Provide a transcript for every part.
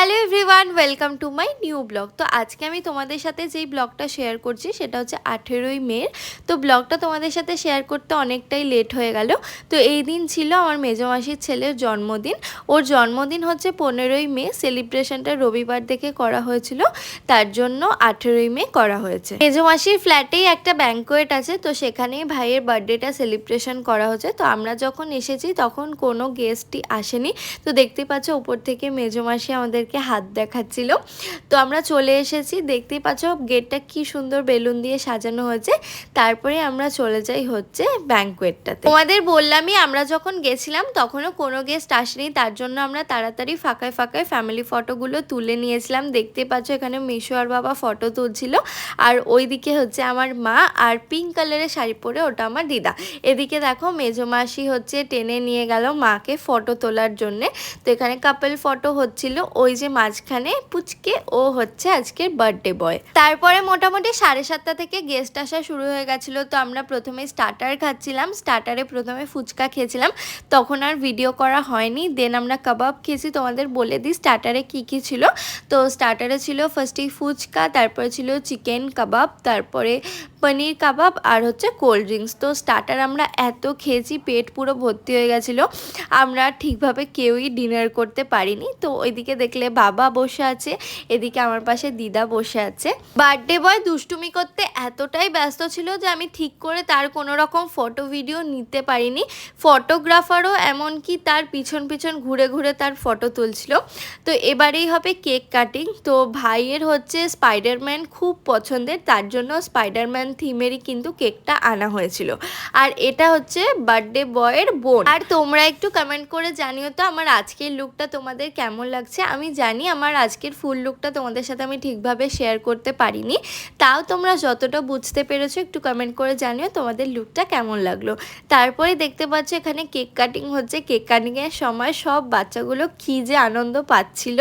Hello everyone, welcome to my new blog. তো আজকে আমি তোমাদের সাথে যেই ব্লগটা শেয়ার করছি সেটা হচ্ছে 18ই মের। তো ব্লগটা তোমাদের সাথে শেয়ার করতে অনেকটাই লেট হয়ে গেল। তো এই দিন ছিল আমার মেজমাসির ছেলের জন্মদিন। ওর জন্মদিন হচ্ছে 15ই মে। সেলিব্রেশনটা রবিবার দেখে করা হয়েছিল, তার জন্য 18ই মে করা হয়েছে। মেজমাসির ফ্ল্যাটেই একটা ব্যাঙ্কোয়েট আছে, তো সেখানেই ভাইয়ের বার্থডেটা সেলিব্রেশন করা হচ্ছে। তো আমরা যখন এসেছি তখন কোনো গেস্টই আসেনি। তো দেখতে পাচ্ছ উপর থেকে মেজমাসি আমাদেরকে হাত দেখাচ্ছিল। তো আমরা চলে এসেছি, দেখতেই পাচ্ছ গেটটা কি সুন্দর বেলুন দিয়ে সাজানো হয়েছে। তারপরে আমরা চলে যাই হচ্ছে ব্যাঙ্কোয়েটটাতে। তোমাদের বললামই আমরা যখন গেছিলাম তখনও কোনো গেস্ট আসেনি, তার জন্য আমরা তাড়াতাড়ি ফাঁকায় ফাঁকায় ফ্যামিলি ফটোগুলো তুলে নিয়েছিলাম। দেখতে পাচ্ছ এখানে মিশু আর বাবা ফটো তুলছিল, আর ওইদিকে হচ্ছে আমার মা, আর পিঙ্ক কালারের শাড়ি পরে ওটা আমার দিদা। এদিকে দেখো মেজমাসি হচ্ছে টেনে নিয়ে গেল মাকে ফটো তোলার জন্যে। তো এখানে কাপল ফটো হচ্ছিল। ওই যে মাঝখানে পুচকে, ও হচ্ছে আজকের বার্থডে বয়। তারপরে মোটামুটি 7:30 থেকে গেস্ট আসা শুরু হয়ে গেছিলো। তো আমরা প্রথমে স্টার্টার খাচ্ছিলাম। স্টার্টারে প্রথমে ফুচকা খেয়েছিলাম, তখন আর ভিডিও করা হয়নি। দেন আমরা কাবাব খেয়েছি। তোমাদের বলে দিই স্টার্টারে কি কি ছিল। তো স্টার্টারে ছিল ফার্স্টেই ফুচকা, তারপরে ছিল চিকেন কাবাব, তারপরে পনির কাবাব, আর হচ্ছে কোল্ড ড্রিঙ্কস। তো স্টার্টার আমরা এত খেয়েছি, পেট পুরো ভর্তি হয়ে গেছিলো। আমরা ঠিকভাবে কেউই ডিনার করতে পারিনি। তো ওইদিকে দেখলে বাবা বসে আছে, এদিকে আমার পাশে দিদা বসে আছে। বার্থডে বয় দুষ্টুমি করতে এতটাই ব্যস্ত ছিল যে আমি ঠিক করে তার কোনো রকম ফটো ভিডিও নিতে পারিনি। ফটোগ্রাফারও এমনকি তার পিছন পিছন ঘুরে ঘুরে তার ফটো তুলছিল। তো এবারেই হবে কেক কাটিং। তো ভাইয়ের হচ্ছে স্পাইডারম্যান খুব পছন্দের, তার জন্য স্পাইডারম্যান থিমেরই কিন্তু কেকটা আনা হয়েছিল। আর এটা হচ্ছে বার্থডে বয়ের বোন। আর তোমরা একটু কমেন্ট করে জানিও তো আমার আজকের লুকটা তোমাদের কেমন লাগছে। আমি জানি আমার আজকের ফুল লুকটা তোমাদের সাথে আমি ঠিকভাবে শেয়ার করতে পারিনি, তাও তোমরা যতটা বুঝতে পেরেছো একটু কমেন্ট করে জানিও তোমাদের লুকটা কেমন লাগলো। তারপরে দেখতে পাচ্ছ এখানে কেক কাটিং হচ্ছে। কেক কাটিংয়ের সময় সব বাচ্চাগুলো কী যে আনন্দ পাচ্ছিল।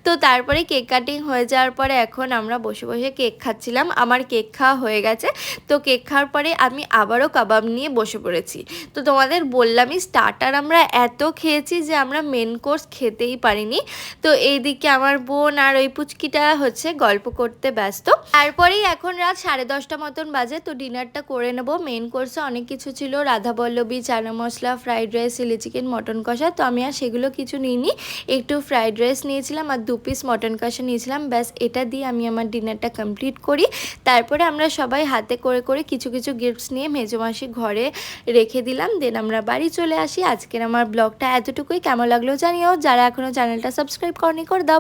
তো তারপরে কেক কাটিং হয়ে যাওয়ার পরে এখন আমরা বসে বসে কেক খাচ্ছিলাম। আমার কেক খাওয়া হয়ে গেছে। তো কেক খাওয়ার পরে আমি আবারও কাবাব নিয়ে বসে পড়েছি। তো তোমাদের বললামই স্টার্টার আমরা এত খেয়েছি যে আমরা মেন কোর্স খেতেই পারিনি। তো এইদিকে আমার বোন আর ওই পুচকিটা হচ্ছে গল্প করতে ব্যস্ত। তারপরেই এখন রাত 10:30 মতন বাজে। তো ডিনারটা করে নেবো। মেন কোর্সে অনেক কিছু ছিল, radhaballabhi, chana masala, fried rice, chilli chicken, mutton kosha. তো আমি আর সেগুলো কিছু নিইনি, একটু ফ্রাইড রাইস নিয়েছিলাম আর 2 পিস মটন কষা নিয়েছিলাম। ব্যাস এটা দিয়ে আমি আমার ডিনারটা কমপ্লিট করি। তারপরে আমরা সবাই হাতে করে করে কিছু কিছু গিফটস নিয়ে মেজমাসি ঘরে রেখে দিলাম। দেন আমরা বাড়ি চলে আসি। আজকের আমার ব্লগটা এতটুকুই। কেমন লাগলো জানিও। যারা এখনও চ্যানেলটা সাবস্ক্রাইব করনি করে দাও।